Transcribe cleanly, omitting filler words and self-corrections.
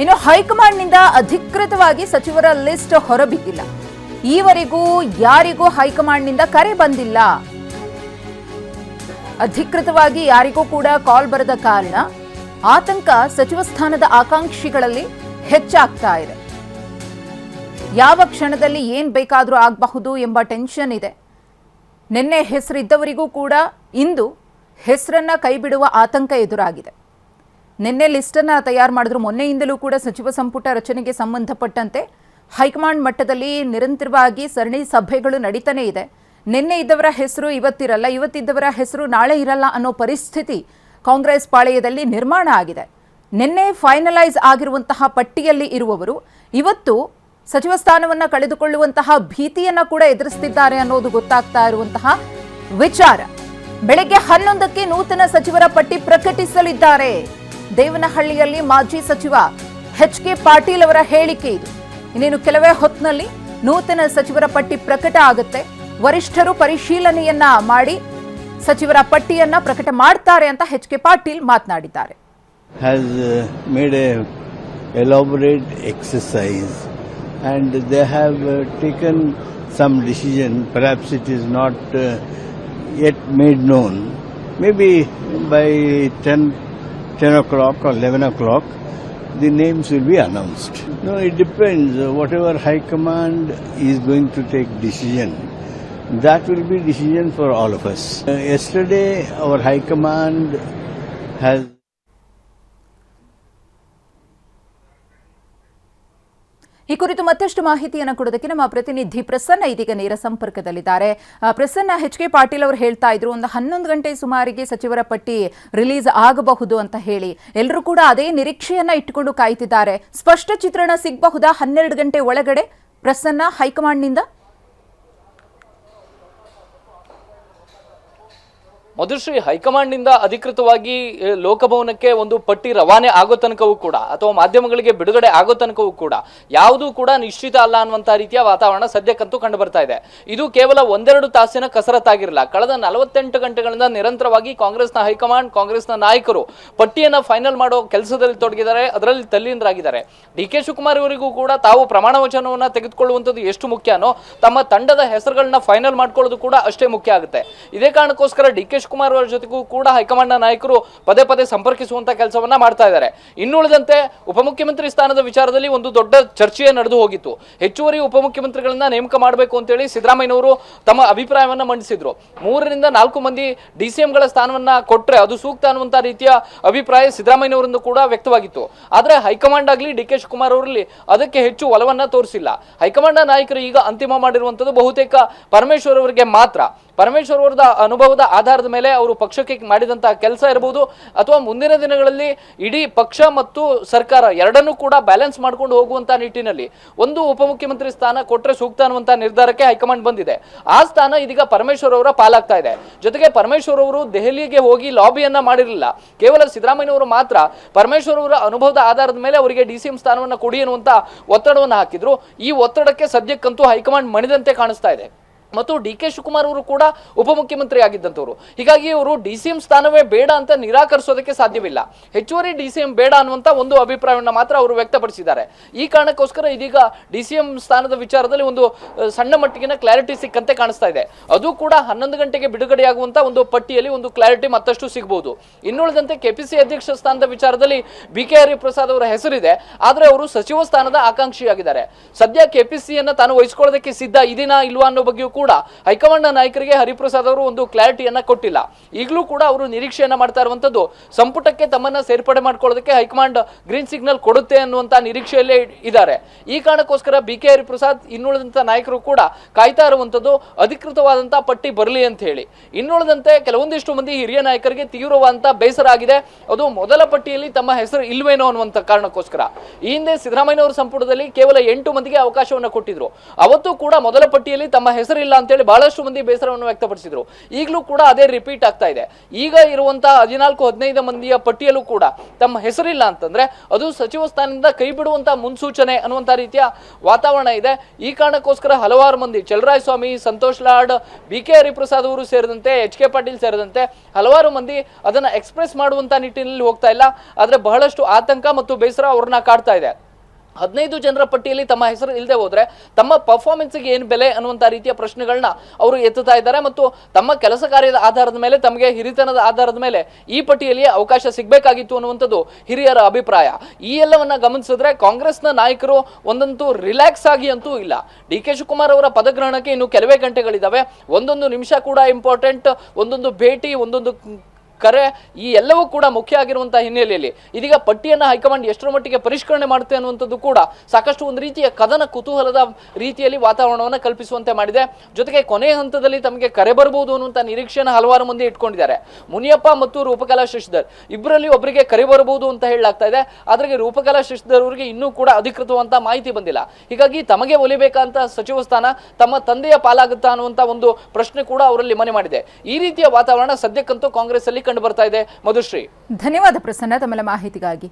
ಇನ್ನು ಹೈಕಮಾಂಡ್ನಿಂದ ಅಧಿಕೃತವಾಗಿ ಸಚಿವರ ಲಿಸ್ಟ್ ಹೊರಬಿದ್ದಿಲ್ಲ. ಈವರೆಗೂ ಯಾರಿಗೂ ಹೈಕಮಾಂಡ್ನಿಂದ ಕರೆ ಬಂದಿಲ್ಲ. ಅಧಿಕೃತವಾಗಿ ಯಾರಿಗೂ ಕೂಡ ಕಾಲ್ ಬರದ ಕಾರಣ ಆತಂಕ ಸಚಿವ ಸ್ಥಾನದ ಆಕಾಂಕ್ಷಿಗಳಲ್ಲಿ ಹೆಚ್ಚಾಗ್ತಾ ಇದೆ. ಯಾವ ಕ್ಷಣದಲ್ಲಿ ಏನ್ ಬೇಕಾದರೂ ಆಗಬಹುದು ಎಂಬ ಟೆನ್ಷನ್ ಇದೆ. ನಿನ್ನೆ ಹೆಸರಿದ್ದವರಿಗೂ ಕೂಡ ಇಂದು ಹೆಸರನ್ನ ಕೈಬಿಡುವ ಆತಂಕ ಎದುರಾಗಿದೆ. ನಿನ್ನೆ ಲಿಸ್ಟನ್ನು ತಯಾರು ಮಾಡಿದ್ರು. ಮೊನ್ನೆಯಿಂದಲೂ ಕೂಡ ಸಚಿವ ಸಂಪುಟ ರಚನೆಗೆ ಸಂಬಂಧಪಟ್ಟಂತೆ ಹೈಕಮಾಂಡ್ ಮಟ್ಟದಲ್ಲಿ ನಿರಂತರವಾಗಿ ಸರಣಿ ಸಭೆಗಳು ನಡೀತಾನೆ ಇದೆ. ನಿನ್ನೆ ಇದ್ದವರ ಹೆಸರು ಇವತ್ತಿರಲ್ಲ, ಇವತ್ತಿದ್ದವರ ಹೆಸರು ನಾಳೆ ಇರಲ್ಲ ಅನ್ನೋ ಪರಿಸ್ಥಿತಿ ಕಾಂಗ್ರೆಸ್ ಪಾಳೆಯದಲ್ಲಿ ನಿರ್ಮಾಣ ಆಗಿದೆ. ನಿನ್ನೆ ಫೈನಲೈಸ್ ಆಗಿರುವಂತಹ ಪಟ್ಟಿಯಲ್ಲಿ ಇರುವವರು ಇವತ್ತು ಸಚಿವ ಸ್ಥಾನವನ್ನು ಕಳೆದುಕೊಳ್ಳುವಂತಹ ಭೀತಿಯನ್ನ ಕೂಡ ಎದುರಿಸುತ್ತಿದ್ದಾರೆ ಅನ್ನೋದು ಗೊತ್ತಾಗ್ತಾ ಇರುವಂತಹ ವಿಚಾರ. ಬೆಳಗ್ಗೆ 11ಕ್ಕೆ ನೂತನ ಸಚಿವರ ಪಟ್ಟಿ ಪ್ರಕಟಿಸಲಿದ್ದಾರೆ. ದೇವನಹಳ್ಳಿಯಲ್ಲಿ ಮಾಜಿ ಸಚಿವ ಎಚ್.ಕೆ. ಪಾಟೀಲ್ ಅವರ ಹೇಳಿಕೆ ಇದು. ಇನ್ನೇನು ಕೆಲವೇ ಹೊತ್ತಿನಲ್ಲಿ ನೂತನ ಸಚಿವರ ಪಟ್ಟಿ ಪ್ರಕಟ ಆಗುತ್ತೆ. ವರಿಷ್ಠರು ಪರಿಶೀಲನೆಯನ್ನ ಮಾಡಿ ಸಚಿವರ ಪಟ್ಟಿಯನ್ನ ಪ್ರಕಟ ಮಾಡ್ತಾರೆ ಅಂತ ಎಚ್.ಕೆ. ಪಾಟೀಲ್ ಮಾತನಾಡಿದ್ದಾರೆ. has made a elaborate exercise and they have taken some decision. Perhaps it is not yet made known. Maybe by 10 o'clock or 11 o'clock the names will be announced. No, it depends. Whatever High Command is going to take decision, that will be decision for all of us. Yesterday our High Command has ಈ ಕುರಿತು ಮತ್ತಷ್ಟು ಮಾಹಿತಿಯನ್ನು ಕೊಡೋದಕ್ಕೆ ನಮ್ಮ ಪ್ರತಿನಿಧಿ ಪ್ರಸನ್ನ ಇದೀಗ ನೇರ ಸಂಪರ್ಕದಲ್ಲಿದ್ದಾರೆ. ಪ್ರಸನ್ನ, ಎಚ್.ಕೆ. ಪಾಟೀಲ್ ಅವರು ಹೇಳ್ತಾ ಇದ್ರು ಒಂದು 11 ಗಂಟೆ ಸುಮಾರಿಗೆ ಸಚಿವರ ಪಟ್ಟಿ ರಿಲೀಸ್ ಆಗಬಹುದು ಅಂತ ಹೇಳಿ. ಎಲ್ಲರೂ ಕೂಡ ಅದೇ ನಿರೀಕ್ಷೆಯನ್ನ ಇಟ್ಟುಕೊಂಡು ಕಾಯ್ತಿದ್ದಾರೆ. ಸ್ಪಷ್ಟ ಚಿತ್ರಣ ಸಿಗಬಹುದಾ 12 ಗಂಟೆ ಒಳಗಡೆ ಪ್ರಸನ್ನ ಹೈಕಮಾಂಡ್ನಿಂದ? ಮಧುಶ್ರೀ, ಹೈಕಮಾಂಡ್ನಿಂದ ಅಧಿಕೃತವಾಗಿ ಲೋಕಭವನಕ್ಕೆ ಒಂದು ಪಟ್ಟಿ ರವಾನೆ ಆಗೋ ತನಕವೂ ಕೂಡ ಅಥವಾ ಮಾಧ್ಯಮಗಳಿಗೆ ಬಿಡುಗಡೆ ಆಗೋ ತನಕವೂ ಕೂಡ ಯಾವುದೂ ಕೂಡ ನಿಶ್ಚಿತ ಅಲ್ಲ ಅನ್ನುವಂಥ ರೀತಿಯ ವಾತಾವರಣ ಸದ್ಯಕ್ಕಂತೂ ಕಂಡು ಬರ್ತಾ ಇದೆ. ಇದು ಕೇವಲ 1-2 ತಾಸಿನ ಕಸರತ್ತಾಗಿರಲ್ಲ. ಕಳೆದ 48 ಗಂಟೆಗಳಿಂದ ನಿರಂತರವಾಗಿ ಕಾಂಗ್ರೆಸ್ನ ಹೈಕಮಾಂಡ್, ಕಾಂಗ್ರೆಸ್ನ ನಾಯಕರು ಪಟ್ಟಿಯನ್ನು ಫೈನಲ್ ಮಾಡೋ ಕೆಲಸದಲ್ಲಿ ತೊಡಗಿದ್ದಾರೆ, ಅದರಲ್ಲಿ ತಲ್ಲೀನರಾಗಿದ್ದಾರೆ. ಡಿ.ಕೆ. ಶಿವಕುಮಾರ್ ಅವರಿಗೂ ಕೂಡ ತಾವು ಪ್ರಮಾಣ ವಚನವನ್ನು ತೆಗೆದುಕೊಳ್ಳುವಂಥದ್ದು ಎಷ್ಟು ಮುಖ್ಯನೋ ತಮ್ಮ ತಂಡದ ಹೆಸರುಗಳನ್ನ ಫೈನಲ್ ಮಾಡ್ಕೊಳ್ಳೋದು ಕೂಡ ಅಷ್ಟೇ ಮುಖ್ಯ ಆಗುತ್ತೆ. ಇದೇ ಕಾರಣಕ್ಕೋಸ್ಕರ ಡಿ.ಕೆ. ಶಿವಕುಮಾರ್ ಅವರ ಜೊತೆಗೂ ಕೂಡ ಹೈಕಮಾಂಡ್ನ ನಾಯಕರು ಪದೇ ಪದೇ ಸಂಪರ್ಕಿಸುವಂತ ಕೆಲಸವನ್ನ ಮಾಡ್ತಾ ಇದ್ದಾರೆ. ಇನ್ನುಳಿದಂತೆ ಉಪಮುಖ್ಯಮಂತ್ರಿ ಸ್ಥಾನದ ವಿಚಾರದಲ್ಲಿ ಒಂದು ದೊಡ್ಡ ಚರ್ಚೆ ನಡೆದು ಹೋಗಿತ್ತು. ಹೆಚ್ಚುವರಿ ಉಪಮುಖ್ಯಮಂತ್ರಿಗಳನ್ನ ನೇಮಕ ಮಾಡಬೇಕು ಅಂತೇಳಿ ಸಿದ್ದರಾಮಯ್ಯನವರು ತಮ್ಮ ಅಭಿಪ್ರಾಯವನ್ನ ಮಂಡಿಸಿದ್ರು. 3-4 ಮಂದಿ ಡಿಸಿಎಂಗಳ ಸ್ಥಾನವನ್ನ ಕೊಟ್ರೆ ಅದು ಸೂಕ್ತ ಅನ್ನುವಂತ ರೀತಿಯ ಅಭಿಪ್ರಾಯ ಸಿದ್ದರಾಮಯ್ಯನವರಿಂದ ಕೂಡ ವ್ಯಕ್ತವಾಗಿತ್ತು. ಆದ್ರೆ ಹೈಕಮಾಂಡ್ ಆಗಲಿ ಡಿ.ಕೆ. ಶಿವಕುಮಾರ್ ಅವರಲ್ಲಿ ಅದಕ್ಕೆ ಹೆಚ್ಚು ಒಲವನ್ನ ತೋರಿಸಿಲ್ಲ. ಹೈಕಮಾಂಡ್ನ ನಾಯಕರು ಈಗ ಅಂತಿಮ ಮಾಡಿರುವಂತದ್ದು ಬಹುತೇಕ ಪರಮೇಶ್ವರ್ ಅವರಿಗೆ ಮಾತ್ರ. ಪರಮೇಶ್ವರ್ ಅವರ ಅನುಭವದ ಆಧಾರದ ಮೇಲೆ ಅವರು ಪಕ್ಷಕ್ಕೆ ಮಾಡಿದಂತಹ ಕೆಲಸ ಇರಬಹುದು ಅಥವಾ ಮುಂದಿನ ದಿನಗಳಲ್ಲಿ ಇಡೀ ಪಕ್ಷ ಮತ್ತು ಸರ್ಕಾರ ಎರಡನ್ನೂ ಕೂಡ ಬ್ಯಾಲೆನ್ಸ್ ಮಾಡ್ಕೊಂಡು ಹೋಗುವಂತ ನಿಟ್ಟಿನಲ್ಲಿ ಒಂದು ಉಪಮುಖ್ಯಮಂತ್ರಿ ಸ್ಥಾನ ಕೊಟ್ಟರೆ ಸೂಕ್ತ ಅನ್ನುವಂತ ನಿರ್ಧಾರಕ್ಕೆ ಹೈಕಮಾಂಡ್ ಬಂದಿದೆ. ಆ ಸ್ಥಾನ ಇದೀಗ ಪರಮೇಶ್ವರ್ ಅವರ ಪಾಲಾಗ್ತಾ ಇದೆ. ಜೊತೆಗೆ ಪರಮೇಶ್ವರ್ ಅವರು ದೆಹಲಿಗೆ ಹೋಗಿ ಲಾಬಿಯನ್ನ ಮಾಡಿರಲಿಲ್ಲ. ಕೇವಲ ಸಿದ್ದರಾಮಯ್ಯನವರು ಮಾತ್ರ ಪರಮೇಶ್ವರ್ ಅವರ ಅನುಭವದ ಆಧಾರದ ಮೇಲೆ ಅವರಿಗೆ ಡಿಸಿಎಂ ಸ್ಥಾನವನ್ನು ಕೊಡಿ ಅನ್ನುವಂತ ಒತ್ತಡವನ್ನು ಹಾಕಿದ್ರು. ಈ ಒತ್ತಡಕ್ಕೆ ಸದ್ಯಕ್ಕಂತೂ ಹೈಕಮಾಂಡ್ ಮಣಿದಂತೆ ಕಾಣಿಸ್ತಾ ಇದೆ. ಮತ್ತು ಡಿ.ಕೆ. ಶಿವಕುಮಾರ್ ಅವರು ಕೂಡ ಉಪಮುಖ್ಯಮಂತ್ರಿ ಆಗಿದ್ದಂಥವ್ರು. ಹೀಗಾಗಿ ಅವರು ಡಿಸಿಎಂ ಸ್ಥಾನವೇ ಬೇಡ ಅಂತ ನಿರಾಕರಿಸೋದಕ್ಕೆ ಸಾಧ್ಯವಿಲ್ಲ. ಹೆಚ್ಚುವರಿ ಡಿಸಿಎಂ ಬೇಡ ಅನ್ನುವಂಥ ಒಂದು ಅಭಿಪ್ರಾಯವನ್ನು ಮಾತ್ರ ಅವರು ವ್ಯಕ್ತಪಡಿಸಿದ್ದಾರೆ. ಈ ಕಾರಣಕ್ಕೋಸ್ಕರ ಇದೀಗ ಡಿಸಿಎಂ ಸ್ಥಾನದ ವಿಚಾರದಲ್ಲಿ ಒಂದು ಸಣ್ಣ ಮಟ್ಟಿಗಿನ ಕ್ಲಾರಿಟಿ ಸಿಕ್ಕಂತೆ ಕಾಣಿಸ್ತಾ ಇದೆ. ಅದು ಕೂಡ 11 ಗಂಟೆಗೆ ಬಿಡುಗಡೆಯಾಗುವಂಥ ಒಂದು ಪಟ್ಟಿಯಲ್ಲಿ ಒಂದು ಕ್ಲಾರಿಟಿ ಮತ್ತಷ್ಟು ಸಿಗಬಹುದು. ಇನ್ನುಳಿದಂತೆ ಕೆಪಿಸಿ ಅಧ್ಯಕ್ಷ ಸ್ಥಾನದ ವಿಚಾರದಲ್ಲಿ ಬಿ.ಕೆ. ಹರಿಪ್ರಸಾದ್ ಅವರ ಹೆಸರಿದೆ. ಆದರೆ ಅವರು ಸಚಿವ ಸ್ಥಾನದ ಆಕಾಂಕ್ಷಿಯಾಗಿದ್ದಾರೆ. ಸದ್ಯ ಕೆಪಿಸಿಯನ್ನು ತಾನು ವಹಿಸಿಕೊಳ್ಳೋದಕ್ಕೆ ಸಿದ್ಧ ಇದೀನಾ ಇಲ್ವಾ ಅನ್ನೋ ಬಗ್ಗೆಯೂ ಕೂಡ ಹೈಕಮಾಂಡ್ ನಾಯಕರಿಗೆ ಹರಿಪ್ರಸಾದ್ ಅವರು ಒಂದು ಕ್ಲಾರಿಟಿಯನ್ನ ಕೊಟ್ಟಿಲ್ಲ. ಈಗಲೂ ಕೂಡ ಅವರು ನಿರೀಕ್ಷೆಯನ್ನ ಮಾಡ್ತಾ ಇರುವಂತದ್ದು ಸಂಪುಟಕ್ಕೆ ತಮ್ಮನ್ನ ಸೇರ್ಪಡೆ ಮಾಡ್ಕೊಳ್ಳೋದಕ್ಕೆ ಹೈಕಮಾಂಡ್ ಗ್ರೀನ್ ಸಿಗ್ನಲ್ ಕೊಡುತ್ತೆ ಅನ್ನುವಂತ ನಿರೀಕ್ಷೆಯಲ್ಲೇ ಇದ್ದಾರೆ. ಈ ಕಾರಣಕ್ಕೋಸ್ಕರ ಬಿ.ಕೆ. ಹರಿಪ್ರಸಾದ್ ಇನ್ನುಳಿದಂತ ನಾಯಕರು ಕೂಡ ಕಾಯ್ತಾ ಇರುವಂತದ್ದು ಅಧಿಕೃತವಾದಂತಹ ಪಟ್ಟಿ ಬರಲಿ ಅಂತ ಹೇಳಿ. ಇನ್ನುಳಿದಂತೆ ಕೆಲವೊಂದಿಷ್ಟು ಮಂದಿ ಹಿರಿಯ ನಾಯಕರಿಗೆ ತೀವ್ರವಾದಂತಹ ಬೇಸರ ಆಗಿದೆ. ಅದು ಮೊದಲ ಪಟ್ಟಿಯಲ್ಲಿ ತಮ್ಮ ಹೆಸರು ಇಲ್ವೇನೋ ಅನ್ನುವಂತ ಕಾರಣಕ್ಕೋಸ್ಕರ ಈ ಹಿಂದೆ ಸಿದ್ದರಾಮಯ್ಯನವರ ಸಂಪುಟದಲ್ಲಿ ಕೇವಲ 8 ಮಂದಿಗೆ ಅವಕಾಶವನ್ನು ಕೊಟ್ಟಿದ್ರು. ಅವತ್ತು ಕೂಡ ಮೊದಲ ಪಟ್ಟಿಯಲ್ಲಿ ತಮ್ಮ ಹೆಸರಿಲ್ಲ ಬಂದಿಲ್ಲ ಅಂತೇಳಿ ಬಹಳಷ್ಟು ಮಂದಿ ಬೇಸರವನ್ನು ವ್ಯಕ್ತಪಡಿಸಿದ್ರು. ಈಗಲೂ ಕೂಡ ಅದೇ ರಿಪೀಟ್ ಆಗ್ತಾ ಇದೆ. ಈಗ ಇರುವಂತಹ 14-15 ಮಂದಿಯ ಪಟ್ಟಿಯಲ್ಲೂ ಕೂಡ ತಮ್ಮ ಹೆಸರಿಲ್ಲ ಅಂತಂದ್ರೆ ಅದು ಸಚಿವ ಸ್ಥಾನದಿಂದ ಕೈ ಬಿಡುವಂತಹ ಮುನ್ಸೂಚನೆ ಅನ್ನುವಂತ ರೀತಿಯ ವಾತಾವರಣ ಇದೆ. ಈ ಕಾರಣಕ್ಕೋಸ್ಕರ ಹಲವಾರು ಮಂದಿ ಚಲರಾಯಸ್ವಾಮಿ, ಸಂತೋಷ್ ಲಾಡ್, BK ಹರಿಪ್ರಸಾದ್ ಅವರು ಸೇರಿದಂತೆ HK ಪಾಟೀಲ್ ಸೇರಿದಂತೆ ಹಲವಾರು ಮಂದಿ ಅದನ್ನ ಎಕ್ಸ್ಪ್ರೆಸ್ ಮಾಡುವಂತ ನಿಟ್ಟಿನಲ್ಲಿ ಹೋಗ್ತಾ ಇಲ್ಲ. ಆದ್ರೆ ಬಹಳಷ್ಟು ಆತಂಕ ಮತ್ತು ಬೇಸರ ಅವ್ರನ್ನ ಕಾಡ್ತಾ ಇದೆ. 15 ಜನರ ಪಟ್ಟಿಯಲ್ಲಿ ತಮ್ಮ ಹೆಸರು ಇಲ್ಲದೆ ಹೋದ್ರೆ ತಮ್ಮ ಪರ್ಫಾರ್ಮೆನ್ಸ್ಗೆ ಏನು ಬೆಲೆ ಅನ್ನುವಂಥ ರೀತಿಯ ಪ್ರಶ್ನೆಗಳನ್ನ ಅವರು ಎತ್ತುತ್ತಾ ಇದ್ದಾರೆ. ಮತ್ತು ತಮ್ಮ ಕೆಲಸ ಕಾರ್ಯದ ಆಧಾರದ ಮೇಲೆ, ತಮಗೆ ಹಿರಿತನದ ಆಧಾರದ ಮೇಲೆ ಈ ಪಟ್ಟಿಯಲ್ಲಿ ಅವಕಾಶ ಸಿಗಬೇಕಾಗಿತ್ತು ಅನ್ನುವಂಥದ್ದು ಹಿರಿಯರ ಅಭಿಪ್ರಾಯ. ಈ ಎಲ್ಲವನ್ನ ಗಮನಿಸಿದ್ರೆ ಕಾಂಗ್ರೆಸ್ನ ನಾಯಕರು ಒಂದಂತೂ ರಿಲ್ಯಾಕ್ಸ್ ಆಗಿ ಅಂತೂ ಇಲ್ಲ. DK ಶಿವಕುಮಾರ್ ಅವರ ಪದಗ್ರಹಣಕ್ಕೆ ಇನ್ನು ಕೆಲವೇ ಗಂಟೆಗಳಿದ್ದಾವೆ. ಒಂದೊಂದು ನಿಮಿಷ ಕೂಡ ಇಂಪಾರ್ಟೆಂಟ್, ಒಂದೊಂದು ಭೇಟಿ, ಒಂದೊಂದು ಕರೆ, ಈ ಎಲ್ಲವೂ ಕೂಡ ಮುಖ್ಯ ಆಗಿರುವಂತಹ ಹಿನ್ನೆಲೆಯಲ್ಲಿ ಇದೀಗ ಪಟ್ಟಿಯನ್ನ ಹೈಕಮಾಂಡ್ ಎಷ್ಟರ ಮಟ್ಟಿಗೆ ಪರಿಷ್ಕರಣೆ ಮಾಡುತ್ತೆ ಅನ್ನುವಂಥದ್ದು ಕೂಡ ಸಾಕಷ್ಟು ಒಂದು ರೀತಿಯ ಕದನ ಕುತೂಹಲದ ರೀತಿಯಲ್ಲಿ ವಾತಾವರಣವನ್ನು ಕಲ್ಪಿಸುವಂತೆ ಮಾಡಿದೆ. ಜೊತೆಗೆ ಕೊನೆಯ ಹಂತದಲ್ಲಿ ತಮಗೆ ಕರೆ ಬರಬಹುದು ಅನ್ನುವಂಥ ನಿರೀಕ್ಷೆಯನ್ನು ಹಲವಾರು ಮಂದಿ ಇಟ್ಕೊಂಡಿದ್ದಾರೆ. ಮುನಿಯಪ್ಪ ಮತ್ತು ರೂಪಕಲಾ ಶಶಿಧರ್ ಇಬ್ಬರಲ್ಲಿ ಒಬ್ಬರಿಗೆ ಕರೆ ಬರಬಹುದು ಅಂತ ಹೇಳಲಾಗ್ತಾ ಇದೆ. ಆದ್ರೆ ರೂಪಕಲಾ ಶಶಿಧರ್ ಅವರಿಗೆ ಇನ್ನೂ ಕೂಡ ಅಧಿಕೃತವಂತ ಮಾಹಿತಿ ಬಂದಿಲ್ಲ. ಹೀಗಾಗಿ ತಮಗೆ ಒಲಿಬೇಕಂತ ಸಚಿವ ಸ್ಥಾನ ತಮ್ಮ ತಂದೆಯ ಪಾಲಾಗುತ್ತಾ ಅನ್ನುವಂತ ಒಂದು ಪ್ರಶ್ನೆ ಕೂಡ ಅವರಲ್ಲಿ ಮನೆ ಮಾಡಿದೆ. ಈ ರೀತಿಯ ವಾತಾವರಣ ಸದ್ಯಕ್ಕಂತೂ ಕಾಂಗ್ರೆಸ್ ಅಲ್ಲಿ ಕಂಡು ಬರ್ತಾ ಇದೆ. ಮಧುಶ್ರೀ, ಧನ್ಯವಾದ ಪ್ರಸನ್ನ ತಮ್ಮ ಮಾಹಿತಿಗಾಗಿ.